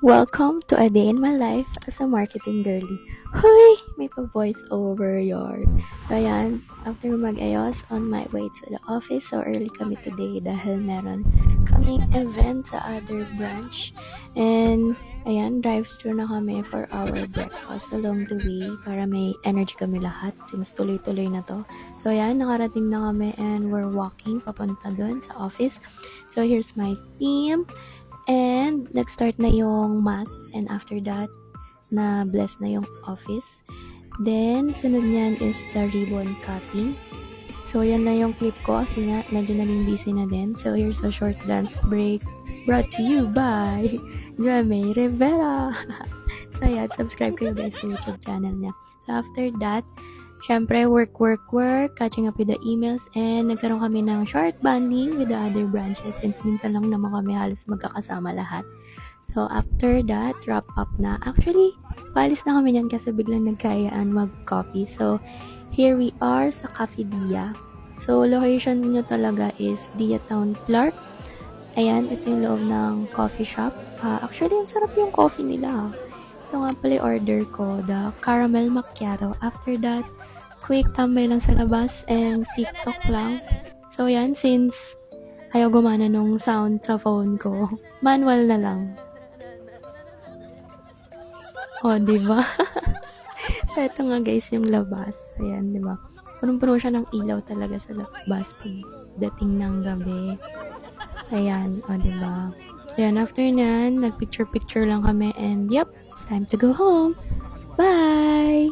Welcome to a day in my life as a marketing girly. Hoy! May pa-voice over yard. So, ayan. After mag-ayos, on my way to the office. So, early kami today dahil meron kaming event sa other branch. And, ayan, drive-thru na kami for our breakfast along the way para may energy kami lahat since tuloy-tuloy na to. So, ayan, nakarating na kami and we're walking papunta dun sa office. So, here's my team. And, nag-start na yung mass. And after that, na-bless na yung office. Then, sunod niyan is the ribbon cutting. So, yan na yung clip ko. Kasi nga, medyo naging busy na din. So, here's a short dance break brought to you by Joamay Rivera. So, yan. Subscribe kayo guys sa YouTube channel niya. So, after that, syempre, work, catching up with the emails, and nagkaroon kami ng short bonding with the other branches since minsan lang naman kami halos magkakasama lahat. So, after that, wrap up na. Actually, paalis na kami niyan kasi biglang nagkayaan mag-coffee. So, here we are sa Cafe Dia. So, location nyo talaga is Dia Town Clark. Ayan, ito yung loob ng coffee shop. Actually, ang sarap yung coffee nila. Ito nga pala order ko, the caramel macchiato. After that, quick tambay lang sa labas and TikTok lang. So, yan, since ayaw gumana nung sound sa phone ko, manual na lang. O, diba? So, ito nga guys yung labas. Ayan, diba? Punong-puno siya ng ilaw talaga sa labas pagdating ng gabi. Ayan, o, diba? Ayan, after nyan, nag-picture-picture lang kami and yep, it's time to go home. Bye!